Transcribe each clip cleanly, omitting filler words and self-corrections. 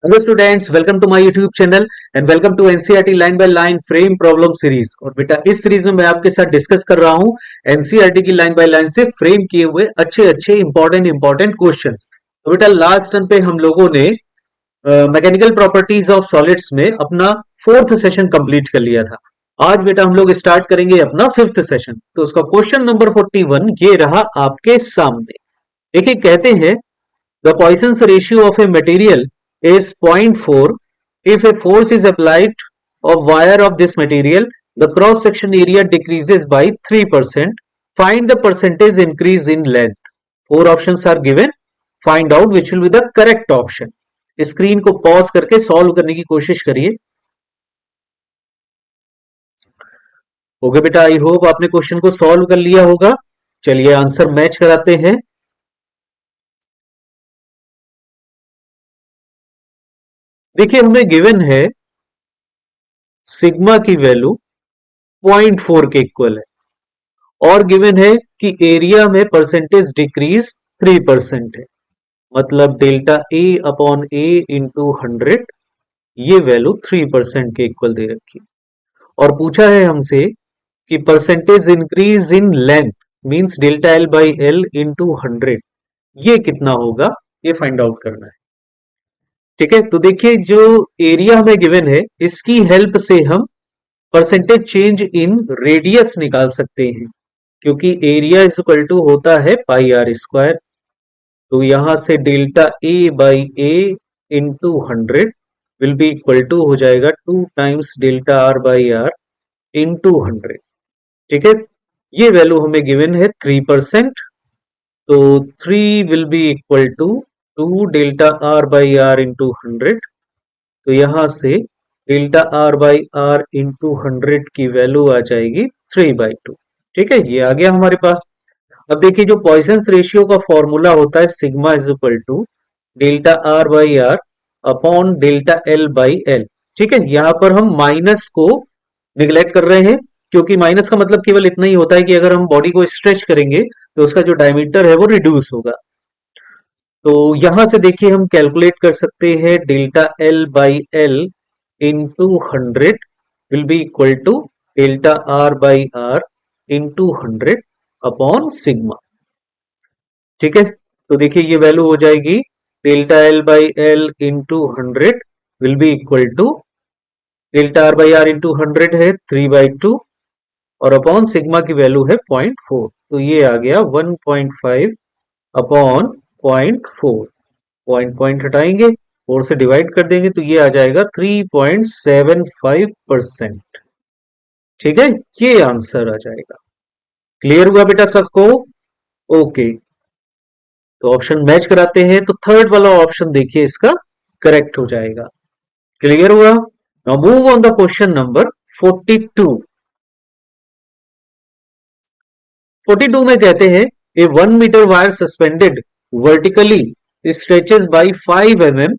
Hello students, welcome to my YouTube channel and welcome to NCERT line by line frame problem series. और बेटा इस series में मैं आपके साथ डिस्कस कर रहा हूं एनसीईआरटी की लाइन बाय लाइन से फ्रेम किए हुए अच्छे अच्छे इंपॉर्टेंट क्वेश्चंस। तो बेटा लास्ट टर्न पे हम लोगों ने मैकेनिकल प्रॉपर्टीज ऑफ सॉलिड्स में अपना फोर्थ सेशन कंप्लीट कर लिया था। आज बेटा हम लोग स्टार्ट करेंगे अपना फिफ्थ सेशन। तो उसका क्वेश्चन नंबर 41 ये रहा आपके सामने। देखिए कहते हैं the Poisson's ratio of a material is 0.4 if a force is applied of wire of this material, the cross section area decreases by 3%. Find the percentage increase in length. Four options are given. Find out which will be the correct option. Screen को pause करके solve करने की कोशिश करिए। Okay बेटा, I hope आपने question को solve कर लिया होगा। चलिए आंसर मैच कराते हैं। देखिए हमें गिवन है सिग्मा की वैल्यू 0.4 के इक्वल है और गिवन है कि एरिया में परसेंटेज डिक्रीज 3% है, मतलब delta A upon A into 100 ये वैल्यू 3% के इक्वल दे रखी। और पूछा है हमसे कि percentage increase in length means delta L by L into 100 ये कितना होगा, ये फाइंड आउट करना है। ठीक है, तो देखिए जो एरिया हमें गिवन है इसकी हेल्प से हम परसेंटेज चेंज इन रेडियस निकाल सकते हैं, क्योंकि एरिया इज इक्वल टू होता है पाई आर स्क्वायर। तो यहां से delta A by A into 100 will be equal to हो जाएगा 2 times delta R by R into 100। ठीक है, ये वैल्यू हमें गिवन है 3%, तो 3 will be equal to 2 delta R by R into 100। तो यहां से delta R by R into 100 की वैल्यू आ जाएगी 3/2। ठीक है, ये आ गया हमारे पास। अब देखिए जो पॉइसंस रेशियो का फॉर्मूला होता है sigma is equal to delta R by R upon delta L by L. ठीक है, यहां पर हम माइनस को निगलेक्ट कर रहे हैं, क्योंकि माइनस का मतलब केवल इतना ही होता है कि अगर हम बॉडी को स्ट्रेच करेंगे तो उसका जो डायमीटर है वो रिड्यूस होगा। तो यहां से देखिए हम कैलकुलेट कर सकते हैं delta L by L into 100 will be equal to delta R by R into 100 upon sigma. ठीक है, तो देखिए ये वैल्यू हो जाएगी delta L by L into 100 will be equal to delta R by R into 100 है 3/2 और upon sigma की वैल्यू है 0.4। तो ये आ गया 1.5 अपॉन 0.4। पॉइंट हटाएंगे, 4 से डिवाइड कर देंगे तो ये आ जाएगा 3.75%। ठीक है, ये आंसर आ जाएगा। क्लियर हुआ बेटा सबको? ओके, तो ऑप्शन मैच कराते हैं। तो थर्ड वाला ऑप्शन देखिए इसका करेक्ट हो जाएगा। क्लियर हुआ? Now move on the question number 42। 42 में कहते हैं a 1 metre wire suspended vertically stretches by 5 mm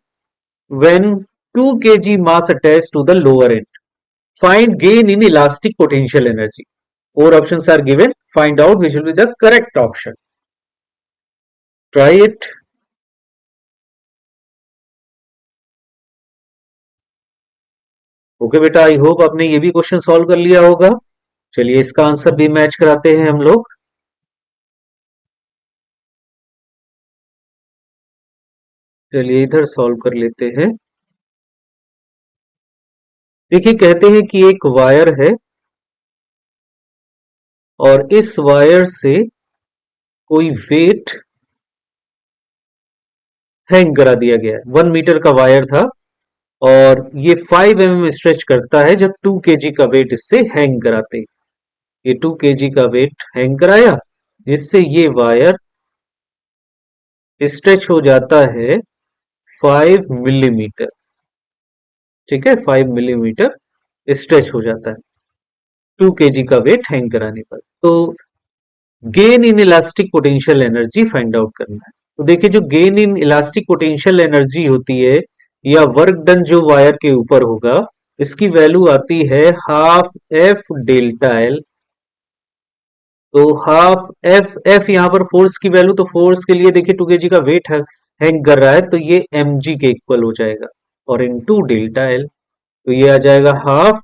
when 2 kg mass attached to the lower end. Find gain in elastic potential energy. Four options are given. Find out which will be the correct option. Try it. Okay बेटा, I hope आपने ये भी question solve कर लिया होगा। चलिए इसका answer भी मैच कराते हैं हम लोग। चलिए इधर सॉल्व कर लेते हैं। देखिए कहते हैं कि एक वायर है और इस वायर से कोई वेट हैंग करा दिया गया है। 1 मीटर का वायर था और ये 5 mm स्ट्रेच करता है जब 2 kg का वेट इससे हैंग कराते। ये 2 kg का वेट हैंग कराया, जिससे ये वायर स्ट्रेच हो जाता है 5 मिलीमीटर। ठीक है, 5 मिलीमीटर स्ट्रेच हो जाता है 2 kg का वेट हैंग कराने पर। तो gain in elastic potential energy find out करना है। तो देखिए जो gain in elastic potential energy होती है या वर्क डन जो वायर के ऊपर होगा, इसकी वैल्यू आती है हाफ एफ डेल्टा एल। तो हाफ एफ, एफ यहां पर फोर्स की वैल्यू, तो फोर्स के लिए देखिए 2 kg का वेट हैंग कर रहा है तो ये mg के इक्वल हो जाएगा। और इनटू डेल्टा एल। तो ये आ जाएगा हाफ,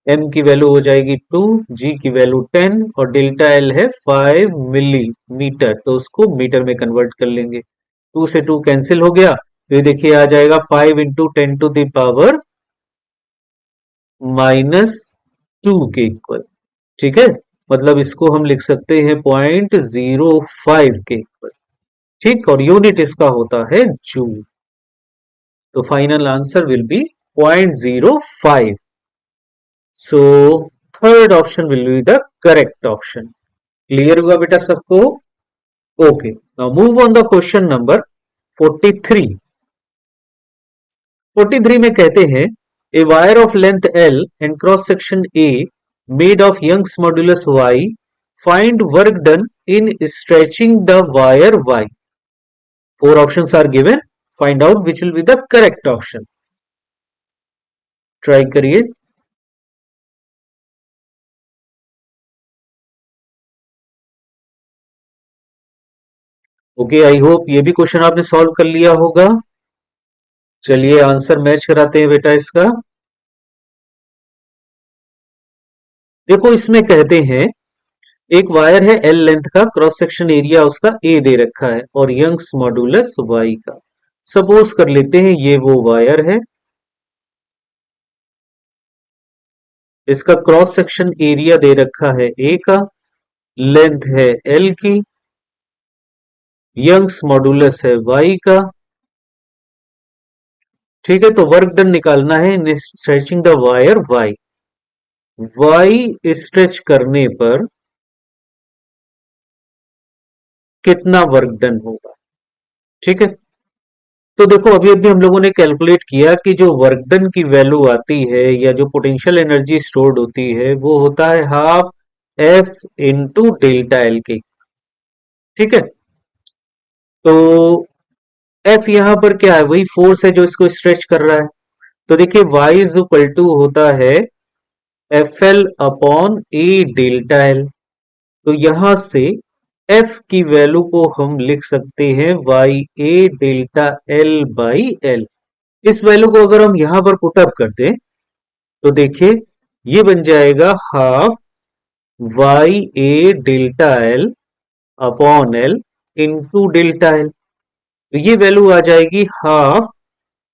m की वैल्यू हो जाएगी 2, g की वैल्यू 10 और डेल्टा एल है 5 मिलीमीटर, तो उसको मीटर में कन्वर्ट कर लेंगे। 2 से 2 कैंसिल हो गया, तो ये देखिए आ जाएगा 5 इंटू 10⁻⁻² के इक्वल। ठीक है, मतलब इसको हम लिख सकते हैं 0.05 के इक्वल। ठीक, और यूनिट इसका होता है जूल। तो final answer will be 0.05। So third option will be the correct option. Clear हुआ बेटा सबको? Okay, now move on the question number 43। 43 में कहते हैं a wire of length L and cross section A made of Young's modulus Y, find work done in stretching the wire Y. Four options are given, find out which will be the correct option. Try करिए। Okay, I hope ये भी question आपने solve कर लिया होगा। चलिए answer match कराते हैं बेटा इसका। देखो इसमें कहते हैं एक वायर है L लेंथ का, क्रॉस सेक्शन एरिया उसका A दे रखा है और यंग्स मॉड्यूलस Y का। सपोज कर लेते हैं ये वो वायर है, इसका क्रॉस सेक्शन एरिया दे रखा है A का, लेंथ है L की, यंग्स मॉड्यूलस है Y का। ठीक है, तो वर्क डन निकालना है इन stretching the wire Y। Y stretch करने पर कितना वर्क डन होगा। ठीक है, तो देखो अभी अभी हम लोगों ने कैलकुलेट किया कि जो वर्क डन की वैल्यू आती है या जो पोटेंशियल एनर्जी स्टोर्ड होती है वो होता है half F into delta L के। ठीक है, तो एफ यहां पर क्या है, वही फोर्स है जो इसको स्ट्रेच कर रहा है। तो देखिए y इज इक्वल टू होता है एफ एल अपॉन ए डेल्टा एल। तो यहां से f की वैल्यू को हम लिख सकते हैं Y A delta L by L. इस वैल्यू को अगर हम यहां पर पुट अप कर दें तो देखिए ये बन जाएगा हाफ वाई ए delta L upon L into delta L. तो ये वैल्यू आ जाएगी हाफ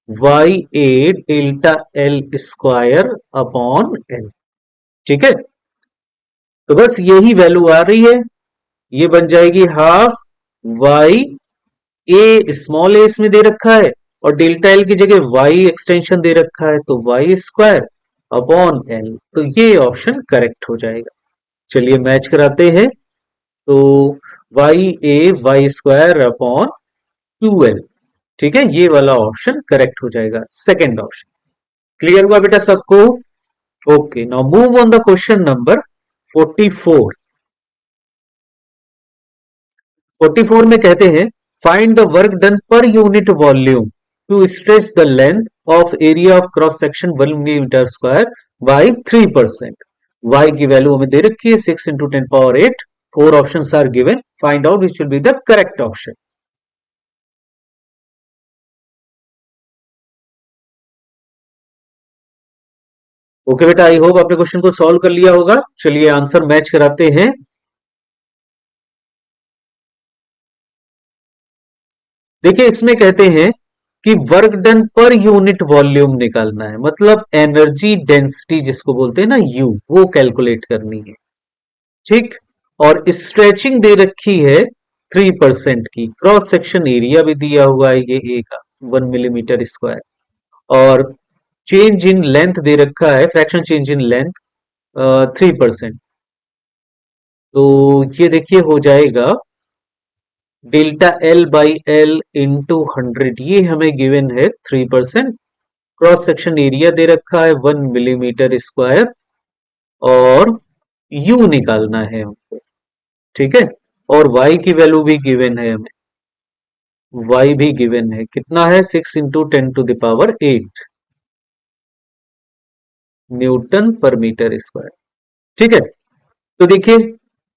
वाई ए delta L square upon L. ठीक है, तो बस यही वैल्यू आ रही है, ये बन जाएगी हाफ वाई ए स्मॉल ए इसमें दे रखा है और डेल्टा एल की जगह वाई एक्सटेंशन दे रखा है, तो वाई स्क्वायर अपॉन एल। तो ये ऑप्शन करेक्ट हो जाएगा। चलिए मैच कराते हैं। तो वाई ए वाई स्क्वायर अपॉन 2l। ठीक है, ये वाला ऑप्शन करेक्ट हो जाएगा, सेकेंड ऑप्शन। क्लियर हुआ बेटा सबको? Okay, now move on the question number 44। 44 में कहते हैं find the work done per unit volume to stretch the length of area of cross section 1 millimetre square by 3%। y की value हमें दे रखी है 6 into 10⁻⁸। Four option are given, find out which will be the correct option. Okay बेटा, I hope आपने question को solve कर लिया होगा। चलिए आंसर मैच कराते हैं। देखिए इसमें कहते हैं कि work done per unit volume निकालना है, मतलब एनर्जी डेंसिटी जिसको बोलते हैं ना U, वो कैलकुलेट करनी है। ठीक, और स्ट्रेचिंग दे रखी है 3% की, क्रॉस सेक्शन एरिया भी दिया हुआ है ये A का 1 मिलीमीटर स्क्वायर, और चेंज इन लेंथ दे रखा है, फ्रैक्शन चेंज इन लेंथ 3%। तो ये देखिए हो जाएगा delta L by L into 100, ये हमें गिवन है 3%। क्रॉस सेक्शन एरिया दे रखा है 1 मिलीमीटर स्क्वायर और यू निकालना है हमको। ठीक है, और y की वैल्यू भी गिवन है हमें, y भी गिवन है, कितना है 6 इंटू 10⁸ न्यूटन पर मीटर स्क्वायर। ठीक है, तो देखिए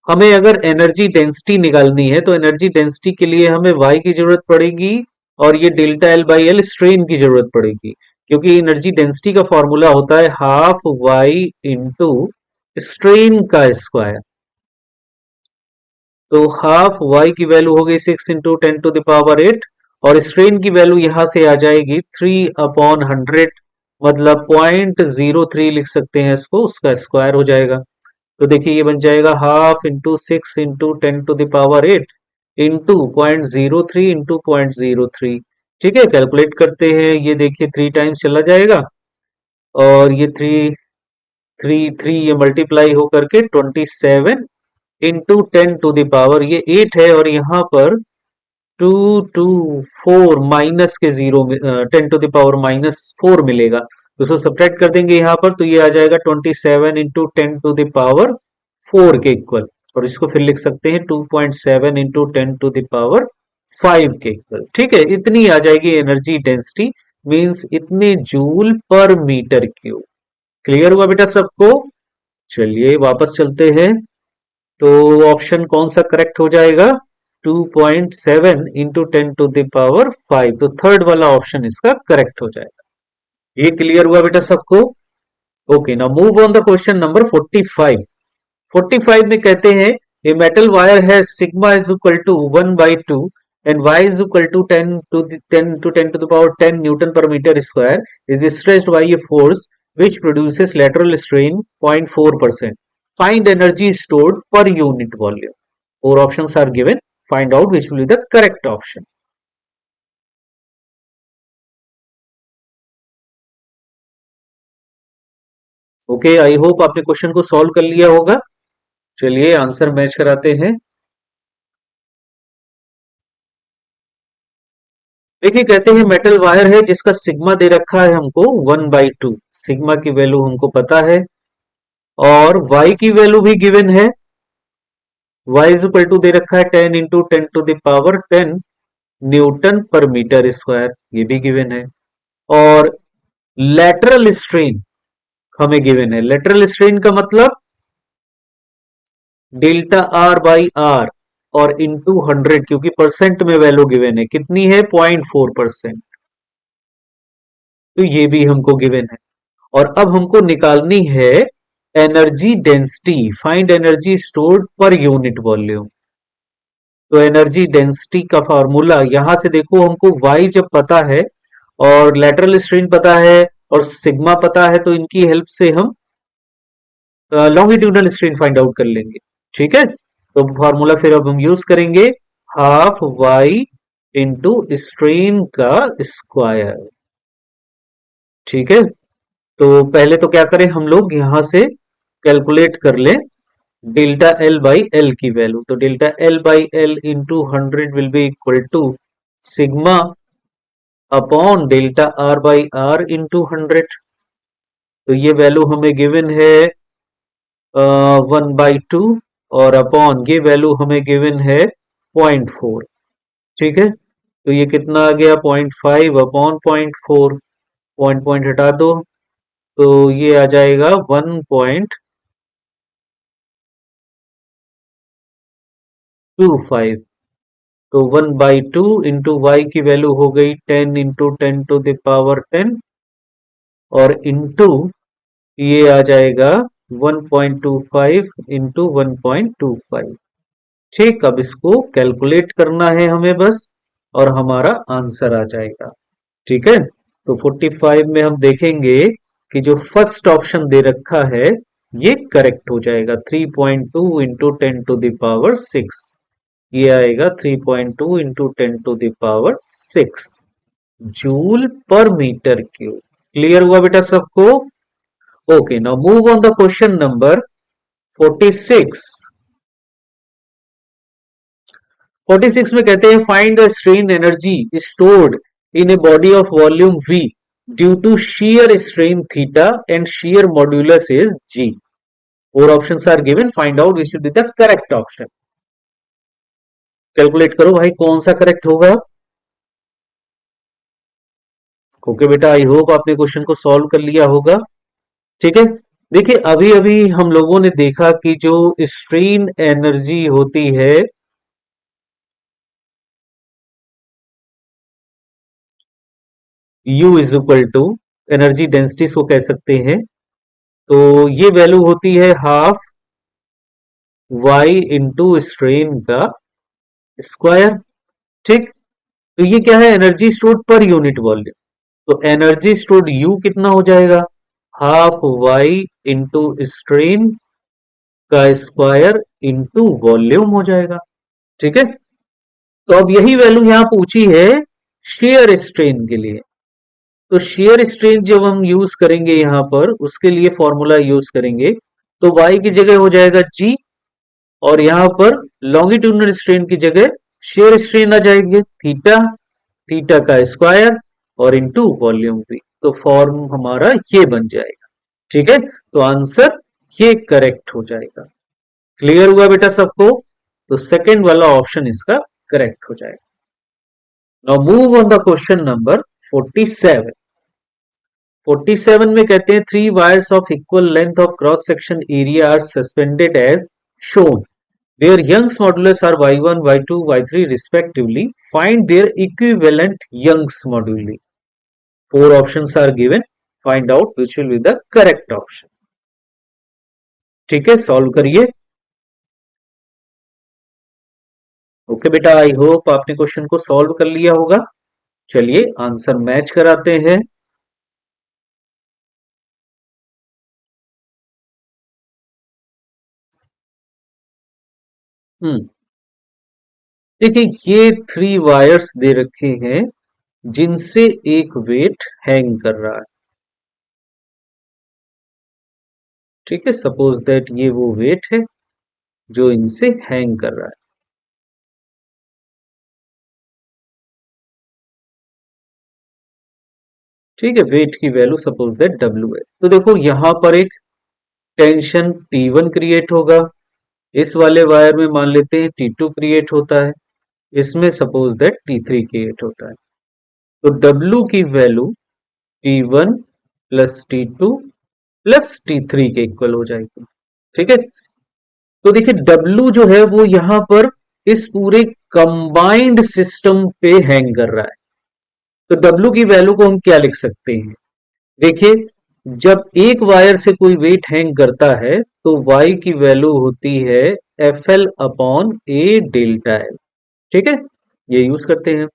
हमें अगर एनर्जी डेंसिटी निकालनी है तो एनर्जी डेंसिटी के लिए हमें y की जरूरत पड़ेगी और ये delta L by L strain की जरूरत पड़ेगी, क्योंकि एनर्जी डेंसिटी का फॉर्मूला होता है हाफ वाई इंटू स्ट्रेन का स्क्वायर। तो हाफ वाई की वैल्यू हो गई 6 × 10⁸ और स्ट्रेन की वैल्यू यहां से आ जाएगी 3/100, मतलब 0.03 लिख सकते हैं इसको, उसका स्क्वायर हो जाएगा। तो देखिए ये बन जाएगा हाफ इंटू 6 × 10⁸ इंटू 0.03 ठीक है, कैलकुलेट करते हैं। ये देखिए 3 टाइम्स चला जाएगा और ये 3 ये मल्टीप्लाई होकर के 27 इंटू 10⁻, ये 8 है और यहाँ पर 2 2 4 माइनस के 0 10⁻⁻4 मिलेगा, तो उसको सब्ट्रैक्ट कर देंगे यहाँ पर, तो ये आ जाएगा 27 इंटू 10⁻4 के इक्वल, और इसको फिर लिख सकते हैं 2.7 इंटू 10⁵ के इक्वल। ठीक है, इतनी आ जाएगी एनर्जी डेंसिटी, मींस इतने joule per metre cube. Clear हुआ बेटा सबको? चलिए वापस चलते हैं। तो ऑप्शन कौन सा करेक्ट हो जाएगा? 2.7 इंटू 10⁵, तो थर्ड वाला ऑप्शन इसका करेक्ट हो जाएगा। ये क्लियर हुआ बेटा सबको? Okay, now move on the question number 45। 45 में कहते हैं ए मेटल वायर है sigma is equal to 1/2 and Y is equal to 10 newton पर metre square is stretched by a force which produces lateral strain 0.4%. Find energy stored per unit volume. Four options are given. Find out which will be the correct option. Okay, I hope आपने question को solve कर लिया होगा। चलिए answer match कराते हैं। देखिए कहते हैं मेटल वायर है जिसका सिग्मा दे रखा है हमको 1/2, सिग्मा की वैल्यू हमको पता है और y की वैल्यू भी गिवन है, y इज इक्वल टू दे रखा है 10 इंटू 10⁻10 न्यूटन पर मीटर स्क्वायर, ये भी गिवन है। और लेटरल स्ट्रेन हमें गिवन है, लेटरल स्ट्रेन का मतलब डेल्टा आर बाई आर और इंटू 100, क्योंकि परसेंट में वैल्यू गिवन है, कितनी है? 0.4%, तो ये भी हमको गिवन है। और अब हमको निकालनी है energy density, find energy stored per unit volume. तो एनर्जी डेंसिटी का फॉर्मूला यहां से देखो, हमको y जब पता है और लेटरल स्ट्रेन पता है और सिग्मा पता है, तो इनकी हेल्प से हम लॉन्गिट्यूडनल स्ट्रेन फाइंड आउट कर लेंगे। ठीक है, तो फॉर्मूला फिर अब हम यूज करेंगे हाफ वाई इंटू स्ट्रेन का स्क्वायर। ठीक है, तो पहले तो क्या करें हम लोग यहां से कैलकुलेट कर लें डेल्टा एल बाई एल की वैल्यू। तो delta L by L into 100 will be equal to sigma upon delta R by R into 100। तो ये वैल्यू हमें गिवन है 1/2 और अपॉन ये वैल्यू हमें गिवन है 0.4। ठीक है, तो ये कितना आ गया? 0.5 अपॉन 0.4, पॉइंट पॉइंट हटा दो, तो ये आ जाएगा 1.25। तो 1/2 इंटू वाई की वैल्यू हो गई 10 इंटू 10⁻10 और इंटू ये आ जाएगा 1.25 इंटू 1.25। ठीक, अब इसको कैलकुलेट करना है हमें बस और हमारा आंसर आ जाएगा। ठीक है, तो 45 में हम देखेंगे कि जो फर्स्ट ऑप्शन दे रखा है ये करेक्ट हो जाएगा, 3.2 इंटू 10⁶। ये आएगा 3.2 into 10⁶ joule per metre cube. Clear हुआ बेटा सबको? Okay, now move on the question number 46। 46 में कहते हैं find the strain energy stored in a body of volume V due to shear strain theta and shear modulus is G. Four options are given. Find out which should be the correct option. Calculate करो भाई कौन सा correct होगा। Okay बेटा, I hope आपने question को solve कर लिया होगा। ठीक है, देखिए अभी अभी हम लोगों ने देखा कि जो स्ट्रेन एनर्जी होती है U is equal to energy density को कह सकते हैं, तो ये वैल्यू होती है हाफ y इंटू स्ट्रेन का स्क्वायर। ठीक, तो ये क्या है, energy stored per unit volume. तो एनर्जी स्टोर्ड U कितना हो जाएगा, हाफ y इंटू स्ट्रेन का स्क्वायर इंटू वॉल्यूम हो जाएगा। ठीक है, तो अब यही वैल्यू यहां पूछी है शेयर स्ट्रेन के लिए। तो शेयर स्ट्रेन जब हम यूज करेंगे यहां पर, उसके लिए फॉर्मूला यूज करेंगे, तो y की जगह हो जाएगा g, और यहां पर लॉन्गिट्यूडनल स्ट्रेन की जगह शेयर स्ट्रेन आ जाएंगे थीटा, थीटा का स्क्वायर और इनटू वॉल्यूम भी। तो फॉर्म हमारा ये बन जाएगा। ठीक है, तो आंसर ये करेक्ट हो जाएगा। क्लियर हुआ बेटा सबको, तो सेकंड वाला ऑप्शन इसका करेक्ट हो जाएगा। Now move on the question number 47। 47 में कहते हैं three wires of equal length of cross section area are suspended as shown where Young's modulus are y1, y2, y3 respectively. Find their equivalent Young's moduli. Four options are given. Find out which will be the correct option. ठीक है, solve करिए। Okay बेटा, I hope आपने question को solve कर लिया होगा। चलिए आंसर मैच कराते हैं। देखिए ये थ्री वायर्स दे रखे हैं जिनसे एक वेट हैंग कर रहा है। ठीक है, सपोज दैट ये वो वेट है जो इनसे हैंग कर रहा है। ठीक है, वेट की वैल्यू सपोज दैट W है। तो देखो यहां पर एक टेंशन T1 क्रिएट होगा, इस वाले वायर में मान लेते हैं T2 क्रिएट होता है, इसमें सपोज दैट T3 क्रिएट होता है। तो W की value T1 plus T2 plus T3 के इक्वल हो जाएगी। ठीक है, तो देखिए W जो है वो यहां पर इस पूरे कंबाइंड सिस्टम पे हैंग कर रहा है। तो W की वैल्यू को हम क्या लिख सकते हैं, देखिए जब एक वायर से कोई वेट हैंग करता है तो Y की वैल्यू होती है FL upon A delta L। ठीक है, ये यूज करते हैं।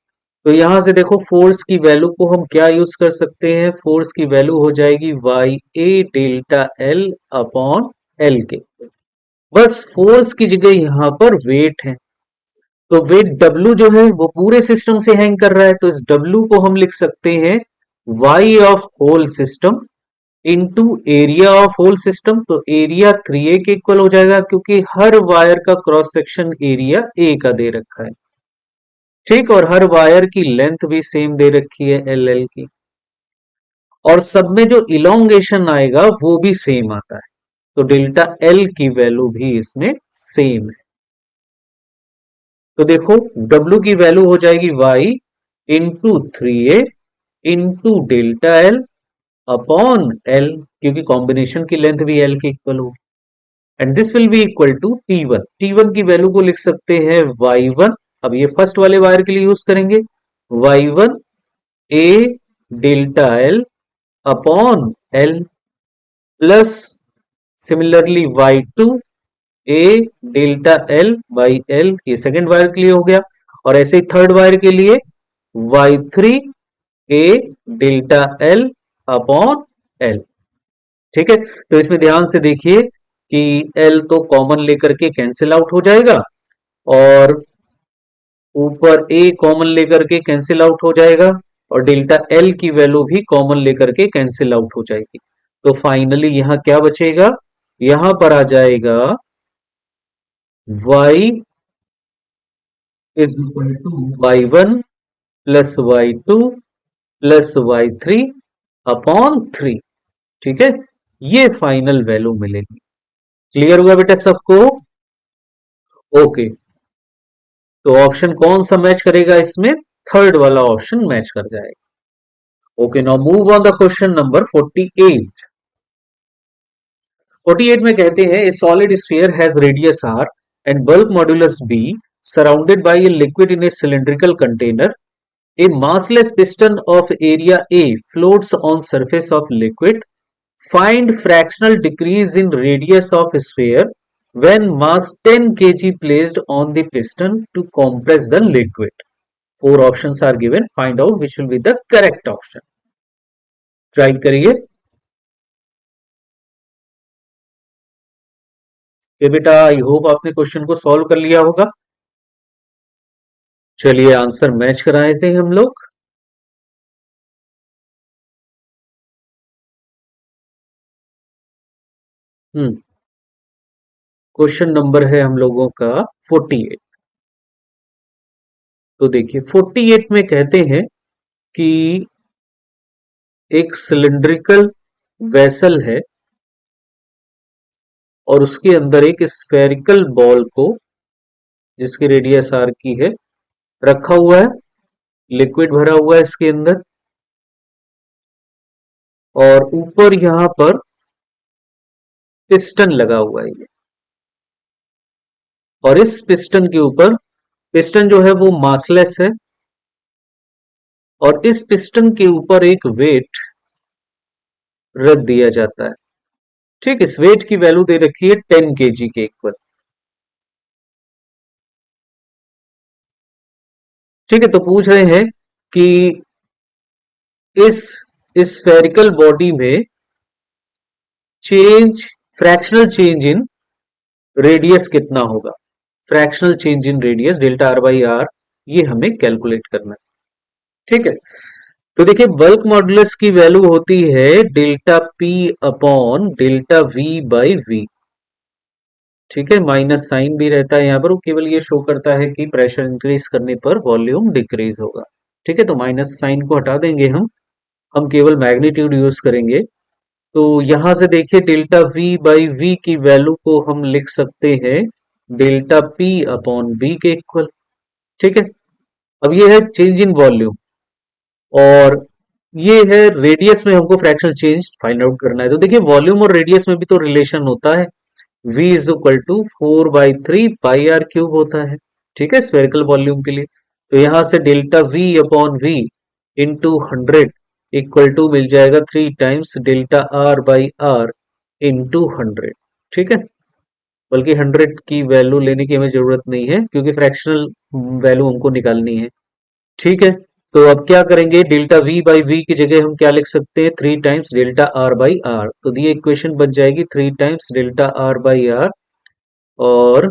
तो यहां से देखो फोर्स की वैल्यू को हम क्या यूज कर सकते हैं, फोर्स की वैल्यू हो जाएगी YA delta L upon L के। बस फोर्स की जगह यहां पर वेट है, तो वेट W जो है वो पूरे सिस्टम से हैंग कर रहा है, तो इस W को हम लिख सकते हैं Y of whole system into area of whole system. तो एरिया 3A के इक्वल हो जाएगा, क्योंकि हर वायर का क्रॉस सेक्शन एरिया A का दे रखा है। ठीक, और हर वायर की लेंथ भी सेम दे रखी है LL की, और सब में जो इलोंगेशन आएगा वो भी सेम आता है, तो डेल्टा L की वैल्यू भी इसमें सेम है। तो देखो W की वैल्यू हो जाएगी Y into 3A into delta L upon L, क्योंकि कॉम्बिनेशन की लेंथ भी L के इक्वल हो, and this will be equal to T1। T1 की वैल्यू को लिख सकते हैं Y1, अब ये फर्स्ट वाले वायर के लिए यूज करेंगे, Y1 A delta L upon L plus similarly Y2 A delta L by L, ये सेकेंड वायर के लिए हो गया, और ऐसे ही थर्ड वायर के लिए Y3 A delta L upon L। ठीक है, तो इसमें ध्यान से देखिए कि L तो कॉमन लेकर के कैंसिल आउट हो जाएगा, और ऊपर A कॉमन लेकर के कैंसिल आउट हो जाएगा, और डेल्टा L की वैल्यू भी कॉमन लेकर के कैंसिल आउट हो जाएगी। तो फाइनली यहां क्या बचेगा, यहां पर आ जाएगा Y is equal to Y1 plus Y2 plus Y3 upon 3। ठीक है, ये फाइनल वैल्यू मिलेगी। क्लियर हुआ बेटा सबको? ओके, तो ऑप्शन कौन सा मैच करेगा इसमें, थर्ड वाला ऑप्शन मैच कर जाएगा। Okay, now move on the question number 48। 48 में कहते हैं ए solid sphere has radius r and bulk modulus b surrounded by a liquid in A cylindrical container A massless piston of area A floats on surface of liquid. Find fractional decrease in radius of sphere when mass 10 kg placed on the piston to compress the liquid. Four options are given. Find out which will be the correct option. Try करिए कि बेटा I hope आपने question को solve कर लिया होगा. चलिए answer match कराए थे हम लोग. क्वेश्चन नंबर है हम लोगों का 48. तो देखिए 48 में कहते हैं कि एक सिलिंड्रिकल वेसल है और उसके अंदर एक स्फेरिकल बॉल को, जिसकी रेडियस आर की है, रखा हुआ है. लिक्विड भरा हुआ है इसके अंदर और ऊपर यहां पर पिस्टन लगा हुआ है. और इस पिस्टन के ऊपर, पिस्टन जो है वो मासलेस है और इस पिस्टन के ऊपर एक वेट रख दिया जाता है. ठीक, इस वेट की वैल्यू दे रखी है 10 kg के इक्वल. ठीक है, तो पूछ रहे हैं कि इस स्फेरिकल बॉडी में फ्रैक्शनल चेंज इन रेडियस कितना होगा. Fractional change in radius delta R by R, ये हमें कैलकुलेट करना है. ठीक है, तो देखिए बल्क मॉडुलस की वैल्यू होती है delta P upon delta V by V. ठीक है, माइनस साइन भी रहता है यहाँ पर, वो केवल ये शो करता है कि प्रेशर इंक्रीज करने पर वॉल्यूम डिक्रीज होगा. ठीक है, तो माइनस साइन को हटा देंगे हम केवल मैग्नीट्यूड यूज करेंगे. तो यहां से देखिए डेल्टा वी बाई वी की वैल्यू को हम लिख सकते हैं डेल्टा पी अपॉन बी के इक्वल. ठीक है, अब ये है चेंज इन वॉल्यूम और ये है रेडियस में हमको फ्रैक्शनल चेंज फाइंड आउट करना है. तो देखिए वॉल्यूम और रेडियस में भी तो रिलेशन होता है. v is equal to 4/3 pi R cube होता है. ठीक है, स्फेरिकल वॉल्यूम के लिए. तो यहां से delta v upon v into 100 equal to मिल जाएगा 3 times delta R by R into 100. ठीक है, बल्कि 100 की वैल्यू लेने की हमें जरूरत नहीं है क्योंकि फ्रैक्शनल वैल्यू हमको निकालनी है. ठीक है, तो अब क्या करेंगे, डेल्टा v बाई वी की जगह हम क्या लिख सकते हैं, 3 times delta R by R. तो दिए इक्वेशन बन जाएगी 3 times delta R by R और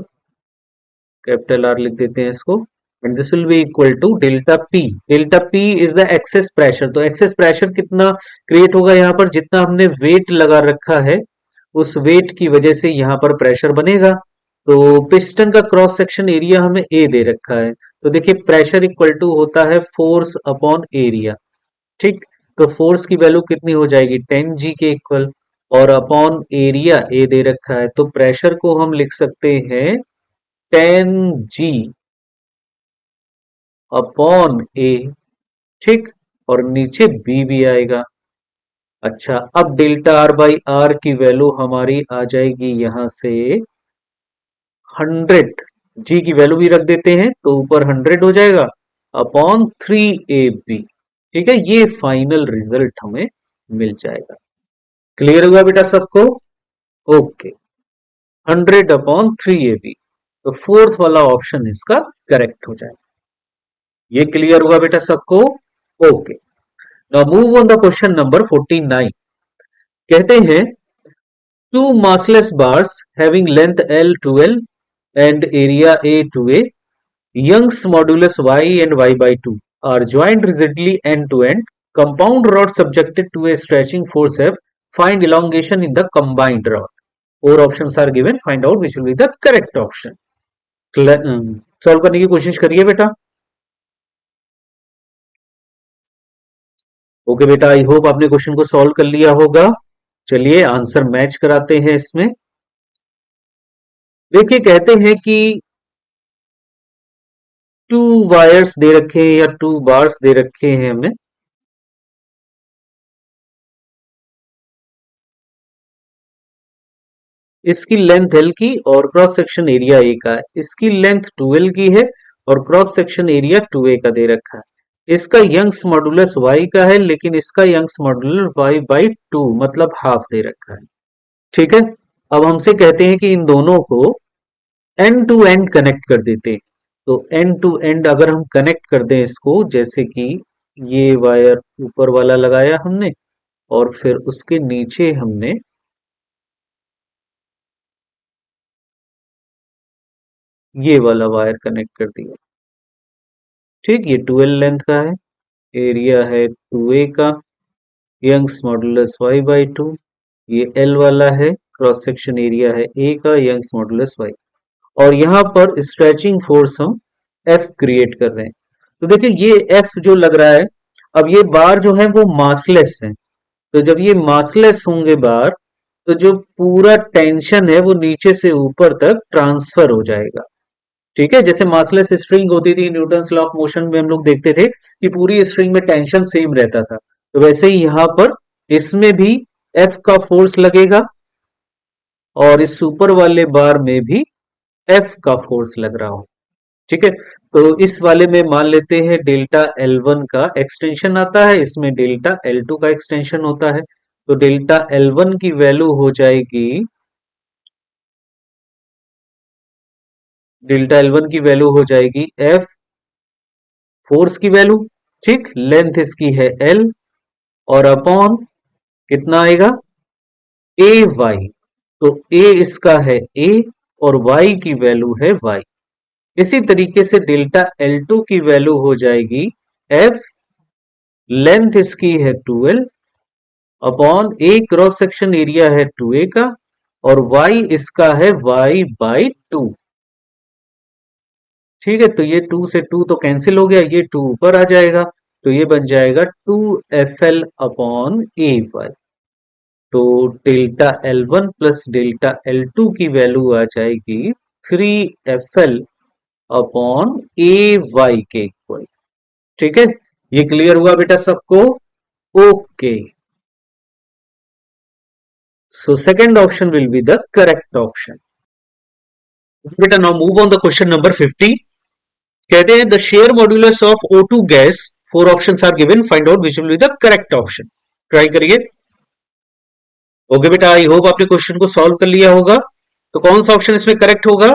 कैपिटल आर लिख देते हैं इसको, and this will be equal to delta P. Delta P is the excess pressure. तो एक्सेस प्रेशर कितना क्रिएट होगा यहाँ पर, जितना हमने वेट लगा रखा है उस वेट की वजह से यहाँ पर प्रेशर बनेगा. तो पिस्टन का क्रॉस सेक्शन एरिया हमें ए दे रखा है. तो देखिए प्रेशर इक्वल टू होता है फोर्स अपॉन एरिया. ठीक, तो फोर्स की वैल्यू कितनी हो जाएगी 10 g के इक्वल और अपॉन एरिया ए दे रखा है. तो प्रेशर को हम लिख सकते हैं 10 g अपॉन ए. ठीक, और नीचे बी भी आएगा. अच्छा, अब डेल्टा आर बाई आर की वैल्यू हमारी आ जाएगी यहां से 100. जी की वैल्यू भी रख देते हैं तो ऊपर 100 हो जाएगा अपॉन 3ab. ठीक है, ये फाइनल रिजल्ट हमें मिल जाएगा. क्लियर हुआ बेटा सबको? Okay, 100 upon 3ab. तो फोर्थ वाला ऑप्शन इसका करेक्ट हो जाएगा. ये क्लियर हुआ बेटा सबको? Okay, now move on the question number 49. कहते हैं to massless bars having length L to L and area A to A, Young's modulus Y and Y by 2 are joined rigidly end to end. Compound rod subjected to a stretching force F. Find elongation in the combined rod. Four options are given. Find out which will be the correct option. Solve करने की कोशिश करिए बेटा. Okay बेटा, I hope आपने question को solve कर लिया होगा. चलिए आंसर मैच कराते हैं इसमें. देखिए कहते हैं कि 2 वायर्स दे रखे हैं या 2 बार्स दे रखे हैं हमें. इसकी लेंथ L की और क्रॉस सेक्शन एरिया A का है. इसकी लेंथ 2L की है और क्रॉस सेक्शन एरिया 2A का दे रखा है. इसका यंग्स मॉडुलस y का है, लेकिन इसका यंग्स मॉडुलस y/2 मतलब हाफ दे रखा है। ठीक है, अब हमसे कहते हैं कि इन दोनों को एंड टू एंड कनेक्ट कर देते हैं। तो एंड टू एंड अगर हम कनेक्ट कर दें इसको, जैसे कि ये वायर ऊपर वाला लगाया हमने और फिर उसके नीचे हमने ये वाला वायर कनेक्ट कर दिया। ठीक, ये 12 लेंथ का है, एरिया है 2a का, यंग्स मॉडुलस y/2, ये L वाला है, क्रॉस सेक्शन एरिया है a का, यंग्स मॉडुलस y, और यहाँ पर स्ट्रेचिंग फोर्स हम F क्रिएट कर रहे हैं। तो देखिए ये F जो लग रहा है, अब ये बार जो है वो मासलेस है, तो जब ये मासलेस होंगे बार, तो जो पूरा टेंशन है वो नीचे से ऊपर तक ट्रांसफर हो जाएगा। ठीक है, जैसे मासलेस स्ट्रिंग होती थी न्यूटन्स लॉ ऑफ मोशन में, हम लोग देखते थे कि पूरी स्ट्रिंग में टेंशन सेम रहता था, तो वैसे ही यहाँ पर इसमें भी F का फोर्स लगेगा और इस ऊपर वाले बार में भी F का फोर्स लग रहा हो। ठीक है, तो इस वाले में मान लेते हैं डेल्टा L1 का एक्सटेंशन आता है, इसमें डेल्टा L2 का एक्सटेंशन होता है। तो डेल्टा L1 की वैल्यू हो जाएगी, डेल्टा L1 की वैल्यू हो जाएगी F, फोर्स की वैल्यू, ठीक, लेंथ इसकी है L, और अपॉन कितना आएगा ए वाई, तो A इसका है A और Y की वैल्यू है Y। इसी तरीके से डेल्टा L2 की वैल्यू हो जाएगी F, लेंथ इसकी है 12 upon A, cross section area है 2A का, और Y इसका है Y/2। ठीक है, तो ये 2 से 2 तो कैंसिल हो गया, ये 2 ऊपर आ जाएगा, तो ये बन जाएगा 2FL अपॉन AY। तो delta L1 plus delta L2 की वैल्यू आ जाएगी 3FL अपॉन AY के इक्वल। ठीक है, ये क्लियर हुआ बेटा सबको? Okay, so second option will be the correct option. बेटा now move on the question number 50। कहते हैं the shear modulus of O2 gas, four options are given, find out which will be the correct option. Try करिए। Okay बेटा, I hope आपने question को solve कर लिया होगा। तो कौन सा ऑप्शन इसमें करेक्ट होगा?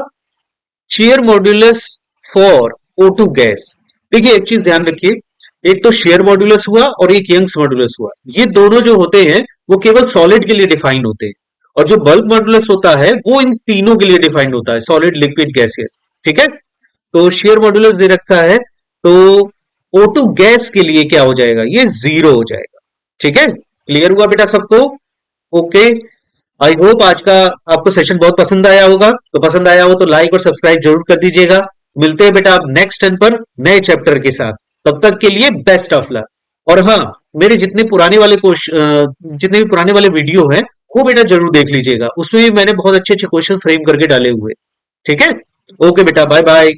Share modulus for O2 gas. देखिए एक चीज ध्यान रखिए, एक तो शेयर मॉड्यूलस हुआ और एक यंग्स मॉड्यूलस हुआ, ये दोनों जो होते हैं वो केवल सॉलिड के लिए डिफाइंड होते हैं, और जो बल्क मॉड्यूलस होता है वो इन तीनों के लिए डिफाइंड होता है, सॉलिड लिक्विड गैसियस। ठीक है, तो शेयर मॉड्यूलस दे रखा है, तो O2 गैस के लिए क्या हो जाएगा? ये 0 हो जाएगा। ठीक है, क्लियर हुआ बेटा सबको? ओके, आई होप आज का आपको सेशन बहुत पसंद आया होगा। तो पसंद आया हो तो लाइक और सब्सक्राइब जरूर कर दीजिएगा। मिलते हैं बेटा आप नेक्स्ट टर्न पर नए चैप्टर के साथ। तब तक के लिए बेस्ट ऑफ लक। और हाँ, मेरे जितने पुराने वाले जितने भी पुराने वाले वीडियो हैं वो बेटा जरूर देख लीजिएगा, उसमें भी मैंने बहुत अच्छे अच्छे क्वेश्चन फ्रेम करके डाले हुए। ठीक है, ओके बेटा, बाय बाय।